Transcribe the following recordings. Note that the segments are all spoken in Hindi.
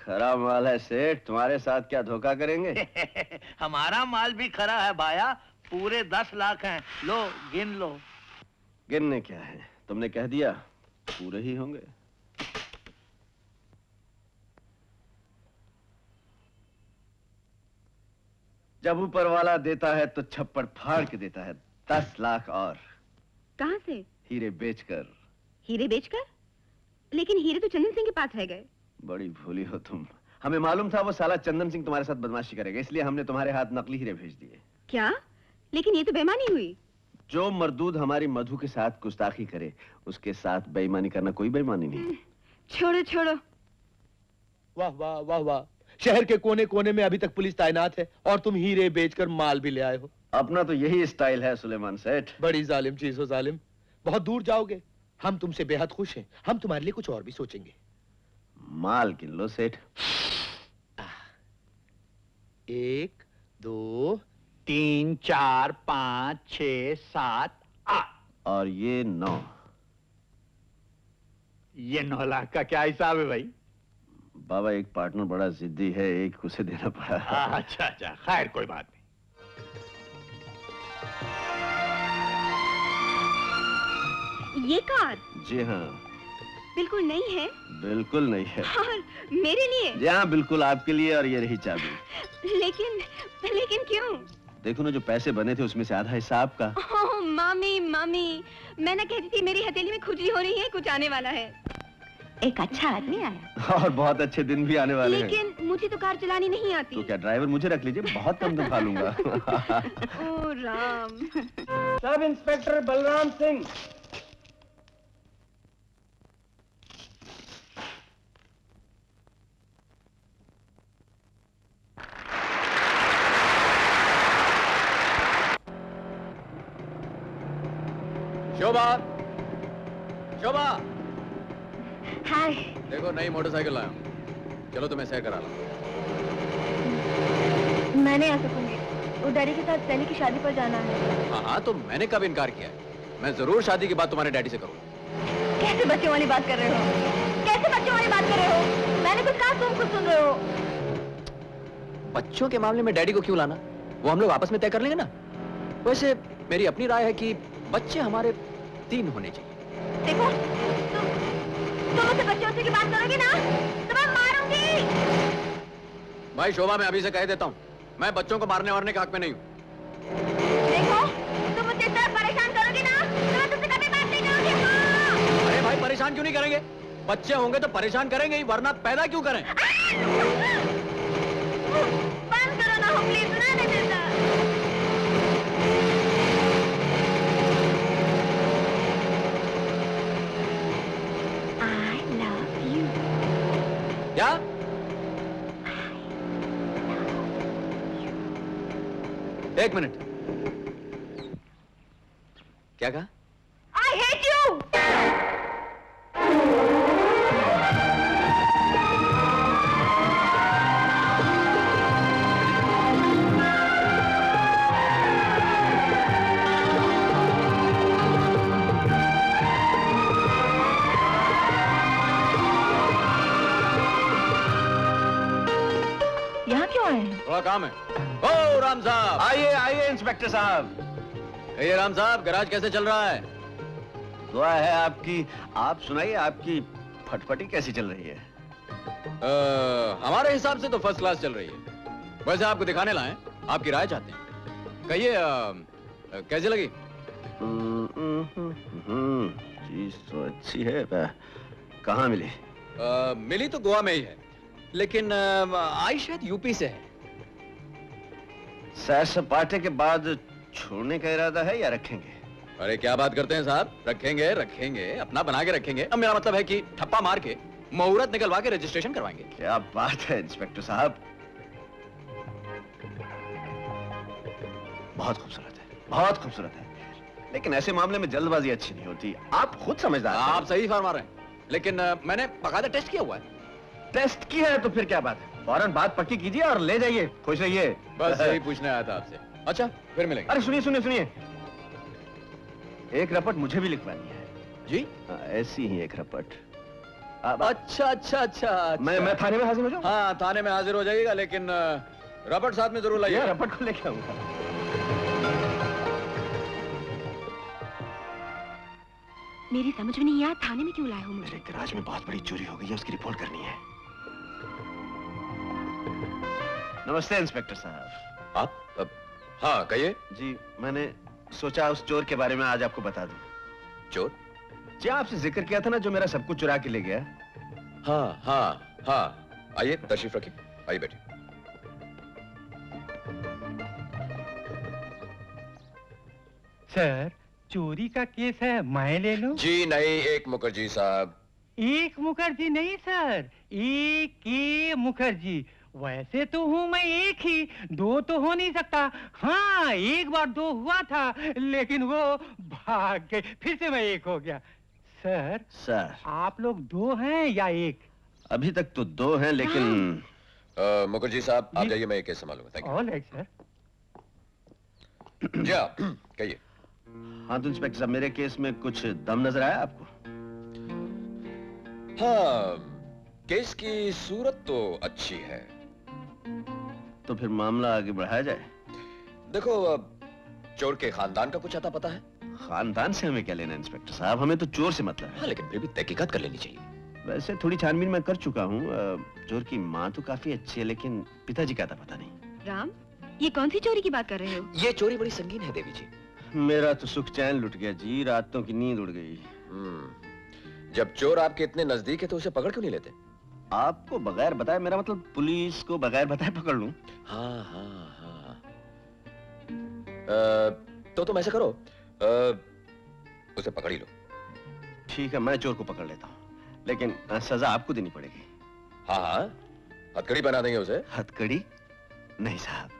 खरा माल है सेठ, तुम्हारे साथ क्या धोखा करेंगे? हमारा माल भी खरा है भाया, पूरे 10 लाख हैं। लो गिन लो। गिनने क्या है, तुमने कह दिया पूरे ही होंगे। जब ऊपर वाला देता है तो छप्पड़ फाड़ के देता है। 10 लाख और। कहां से? हीरे बेचकर। हीरे बेचकर? लेकिन हीरे तो चंदन सिंह के पास रह गए। बड़ी भोली हो तुम। हमें मालूम था वो साला चंदन सिंह तुम्हारे साथ बदमाशी करेगा, इसलिए हमने तुम्हारे हाथ नकली हीरे भेज दिए। क्या? लेकिन ये तो बेईमानी हुई। जो मर्दूद हमारी मधु के साथ गुस्ताखी करे, उसके साथ बेईमानी करना कोई बेईमानी नहीं। छोड़ो छोड़ो। वाह वाह वाह वाह, शहर के कोने कोने में अभी तक पुलिस तैनात है और तुम हीरे बेचकर माल भी ले आए हो। अपना तो यही स्टाइल है सुलेमान सेठ। बड़ी जालिम चीज हो जालिम। बहुत दूर जाओगे। हम तुमसे बेहद खुश हैं। हम तुम्हारे लिए कुछ और भी सोचेंगे। माल गिन लो सेठ। 1 2 3 4 5 6 7 8 और ये 9। ये 9 लाख का क्या हिसाब है भाई? बाबा एक पार्टनर बड़ा जिद्दी है, एक उसे देना पड़ा। अच्छा अच्छा, खैर कोई बात नहीं। ये कार? जी हाँ। बिल्कुल नहीं है। बिल्कुल नहीं है। और मेरे लिए? जी हाँ, बिल्कुल आपके लिए। और ये रही चाबी। लेकिन क्यों? देखो ना, जो पैसे बने थे उसमें से आधा हिस्सा आपका। ओह मामी मामी, मैं ना कहती थी मेरी हथेली में खुजली हो रही है, कुछ आने वाला है। एक अच्छा आदमी आया। और बहुत अच्छे दिन भी आने वाले हैं। लेकिन मुझे तो कार चलानी नहीं आती। तो क्या ड्राइवर मुझे रख लीजिए, बहुत कम तो खा लूंगा। ओ Ram. Sub inspector Balram Singh. Shobha, Shobha, hi. देखो नई मोटरसाइकिल लाया हूं। चलो तुम्हें सह करा ला। मैं नहीं आ सकूंगी, वो डैडी के साथ सैली की शादी पर जाना है। हाँ हाँ, तो मैंने कब इनकार किया है? मैं जरूर शादी की बात तुम्हारे डैडी से करूंगा। कैसे बच्चों वाली बात कर रहे हो? कैसे बच्चों वाली बात कर रहे हो? मैंने कुछ कहा, तुम कुछ सुन रहे हो। बच्चों के मामले में डैडी को क्यों लाना? वो हम लोग आपस में तय कर लेंगे ना। वैसे मेरी अपनी राय है कि बच्चे हमारे 3 होने चाहिए। देखो, तुम मुझसे बच्चों की बात करोगे ना तो मैं मारूंगी। भाई शोभा, मैं अभी से कह देता हूँ, मैं बच्चों को मारने वारने के हक में नहीं हूँ। देखो, तुम मुझसे इतना परेशान करोगे ना तो मैं तुमसे कभी बात नहीं करूंगी। हाँ। अरे भाई, परेशान क्यों नहीं करेंगे? बच्चे होंगे तो परेशान करेंगे ही, वरना पैदा क्यों करें? बंद करो ना, प्लीज, सुना नहीं देता। क्या? एक मिनट, क्या कहा? I hate you! यहाँ क्यों आए हैं? थोड़ा काम है। ओ राम साहब, आइए आइए इंस्पेक्टर साहब। कहिए राम साहब, गैराज कैसे चल रहा है? दुआ है आपकी। आप सुनाइए, आपकी फटफटी कैसी चल रही है? हमारे हिसाब से तो फर्स्ट क्लास चल रही है। वैसे आपको दिखाने लाए, आपकी राय चाहते हैं। कहिए कैसी लगी? चीज तो अच्छी है। कहाँ मिली? मिली तो गोवा में ही है, लेकिन आई शायद यूपी से है। सैर सपाटे के बाद छोड़ने का इरादा है या रखेंगे? अरे क्या बात करते हैं साहब, रखेंगे रखेंगे, अपना बना के रखेंगे। अब मेरा मतलब है कि ठप्पा मार के मुहूर्त निकलवा के रजिस्ट्रेशन करवाएंगे। क्या बात है इंस्पेक्टर साहब, बहुत खूबसूरत है, बहुत खूबसूरत है। लेकिन ऐसे मामले में जल्दबाजी अच्छी नहीं होती, आप खुद समझदार हैं। आप सही फरमा रहे हैं, लेकिन मैंने बकायदा टेस्ट किया हुआ है। टेस्ट की है तो फिर क्या बात है, फौरन बात पक्की कीजिए और ले जाइए, खुश रहिए। बस यही पूछने आया था आपसे। अच्छा फिर मिलेंगे। अरे सुनिए सुनिए सुनिए, एक रपट मुझे भी लिखवानी है। जी? ऐसी ही एक रपट। अच्छा अच्छा अच्छा मैं थाने में हाजिर हो जाऊँ? हाँ थाने में हाजिर हो जाइएगा, लेकिन रबड़ साथ में जरूर ये लाइएगा। रपट को लेके आऊंगा। मेरी समझ में नहीं आया थाने में क्यों लाए हो मुझे? मेरे गैराज में बहुत बड़ी चोरी हो गई है, उसकी रिपोर्ट करनी है। नमस्ते इंस्पेक्टर साहब। आप हाँ कहिए। जी मैंने सोचा उस चोर के बारे में आज आपको बता दूं। चोर? जी आपसे जिक्र किया था ना, जो मेरा सब कुछ चुरा के ले गया। हाँ हाँ हाँ, आइए तशरीफ रखिए, आइए बैठिए। सर, चोरी का केस है, मैं ले लूं? जी नहीं, एक मुखर्जी साहब। एक मुखर्जी नहीं सर, एक के मुखर्जी। वैसे तो हूँ मैं एक ही, दो तो हो नहीं सकता। हाँ, एक बार दो हुआ था, लेकिन वो भाग गए, फिर से मैं एक हो गया। सर, आप लोग दो हैं या एक? अभी तक तो दो हैं, लेकिन मुखर्जी साहब आप जी। जाइए, मैं एक केस संभालूंगा। Thank all right sir. You. जी हाँ, कहिए। हाँ तो इंस्पेक्टर साहब, मेरे केस में कुछ दम नजर आया आपको? हाँ, केस की सूरत तो अच्छी है। तो फिर मामला आगे बढ़ाया जाए। देखो, चोर के खानदान का कुछ अता पता है? खानदान से हमें क्या लेना इंस्पेक्टर साहब, हमें तो चोर से मतलब है। हाँ, लेकिन फिर भी तहकीकात कर लेनी चाहिए। वैसे थोड़ी छानबीन मैं कर चुका हूँ। चोर की माँ तो काफी अच्छी है, लेकिन पिताजी का पता नहीं। राम, ये कौन सी चोरी की बात कर रहे हो? ये चोरी बड़ी संगीन है देवी जी। मेरा तो सुख चैन लुट गया जी, रातों की नींद उड़ गई। जब चोर आपके इतने नजदीक है तो उसे पकड़ क्यों नहीं लेते? आपको बगैर बताए, मेरा मतलब पुलिस को बगैर बताए पकड़ लूं? हाँ हाँ हाँ। तो तुम ऐसा करो, उसे पकड़ ही लो। ठीक है, मैं चोर को पकड़ लेता हूँ, लेकिन सजा आपको देनी पड़ेगी। हाँ हाँ, हथकड़ी बना देंगे उसे। हथकड़ी? नहीं साहब,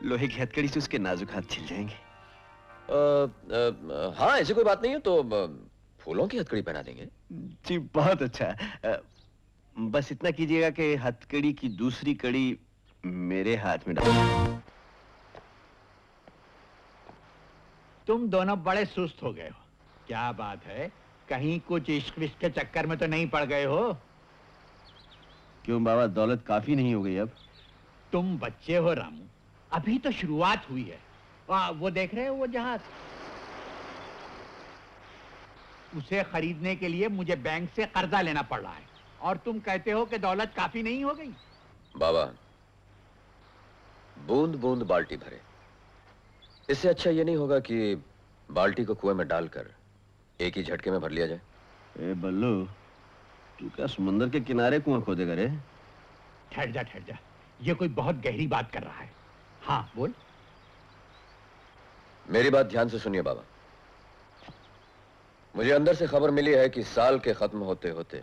लोहे की हथकड़ी से उसके नाजुक हाथ छिल जाएंगे। हाँ, ऐसी कोई बात नहीं है तो फूलों की हथकड़ी पहना देंगे। जी बहुत अच्छा। बस इतना कीजिएगा कि हथकड़ी की दूसरी कड़ी मेरे हाथ में डाल। तुम दोनों बड़े सुस्त हो गए हो। क्या बात है, कहीं कुछ इश्क विश्क के चक्कर में तो नहीं पड़ गए हो? क्यों बाबा, दौलत काफी नहीं हो गई अब? तुम बच्चे हो रामू, अभी तो शुरुआत हुई है। वो देख रहे हो वो जहाज, उसे खरीदने के लिए मुझे बैंक से कर्जा लेना पड़ रहा है, और तुम कहते हो कि दौलत काफी नहीं हो गई। बाबा, बूंद बूंद बाल्टी भरे। इससे अच्छा ये नहीं होगा कि बाल्टी को कुएं में डालकर एक ही झटके में भर लिया जाए? ए बल्लू, तू क्या समुंदर के किनारे कुआं खोदेगा रे? ठहर जा, ये कोई बहुत गहरी बात कर रहा है। हाँ बोल। मेरी बात ध्यान से सुनिए बाबा। मुझे अंदर से खबर मिली है कि साल के खत्म होते होते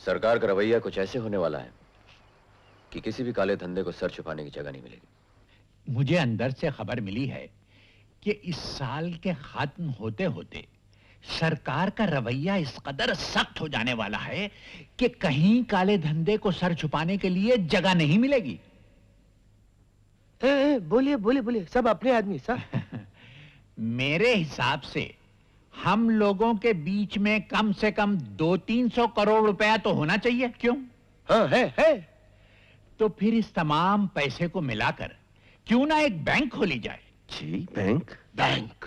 सरकार का रवैया कुछ ऐसे होने वाला है कि किसी भी काले धंधे को सर छुपाने की जगह नहीं मिलेगी। मुझे अंदर से खबर मिली है कि इस साल के खत्म होते होते सरकार का रवैया इस कदर सख्त हो जाने वाला है कि कहीं काले धंधे को सर छुपाने के लिए जगह नहीं मिलेगी। बोलिए बोलिए बोलिए, सब अपने आदमी सब। मेरे हिसाब से हम लोगों के बीच में कम से कम 200-300 करोड़ रुपया तो होना चाहिए। क्यों? हाँ है। तो फिर इस तमाम पैसे को मिलाकर क्यों ना एक बैंक खोली जाए? जी बैंक? बैंक?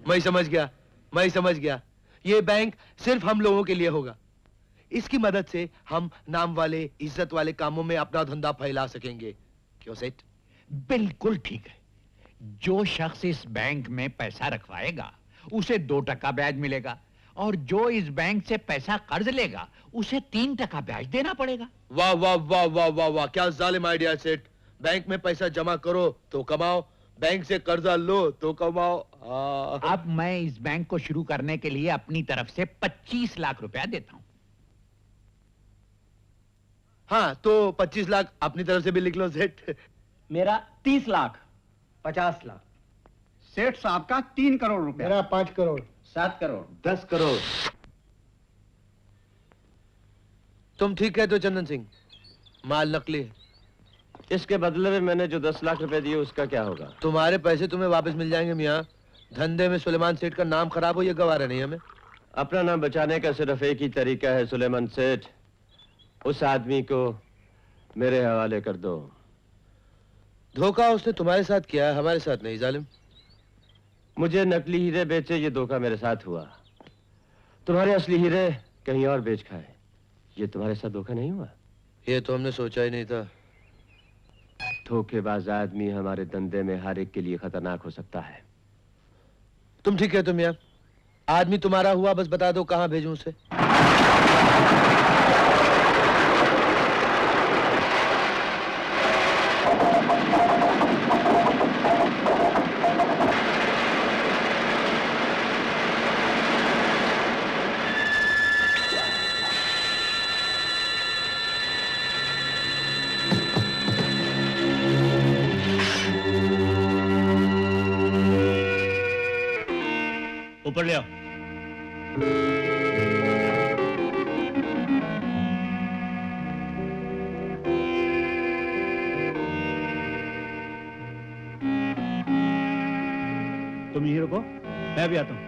मैं समझ गया। ये बैंक सिर्फ हम लोगों के लिए होगा। इसकी मदद से हम नाम वाले, इज्जत वाले कामों में अपना धंधा फैला सकेंगे। क्यों सेठ? बिल्कुल ठीक है। जो शख्स इस बैंक में पैसा रखवाएगा उसे 2% ब्याज मिलेगा, और जो इस बैंक से पैसा कर्ज लेगा उसे 3% ब्याज देना पड़ेगा। वाह वाह वाह वाह वाह वाह, क्या जालिम आइडिया सेठ। बैंक में पैसा जमा करो तो कमाओ, बैंक से कर्जा लो तो कमाओ। अब मैं इस बैंक को शुरू करने के लिए अपनी तरफ से 25 लाख रुपया देता हूं। हाँ तो 25 लाख अपनी तरफ से भी लिख लो सेठ। मेरा 30 लाख, 50 लाख। सेठ साहब का 3 करोड़ रुपया। मेरा 5 करोड़। 7 करोड़। 10 करोड़। तुम ठीक कहते हो चंदन सिंह, माल नकली है। इसके बदले में मैंने जो 10 लाख रुपए दिए उसका क्या होगा? तुम्हारे पैसे तुम्हें वापस मिल जाएंगे मियाँ। धंधे में सुलेमान सेठ का नाम खराब हो ये गवारा नहीं हमें। अपना नाम बचाने का सिर्फ एक ही तरीका है सुलेमान सेठ, उस आदमी को मेरे हवाले कर दो। धोखा उसने तुम्हारे साथ किया है, हमारे साथ नहीं जालिम। मुझे नकली हीरे बेचे ये धोखा मेरे साथ हुआ, तुम्हारे असली हीरे कहीं और बेच खाए ये तुम्हारे साथ धोखा नहीं हुआ। ये तो हमने सोचा ही नहीं था। धोखेबाज आदमी हमारे धंधे में हर एक के लिए खतरनाक हो सकता है। तुम ठीक है तुम यार, आदमी तुम्हारा हुआ, बस बता दो कहां भेजूं उसे। ऊपर ले आओ। तुम यहीं रुको, मैं भी आता हूँ।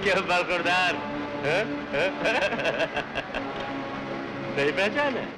क्यों बरखुरदार? नहीं पहचाने?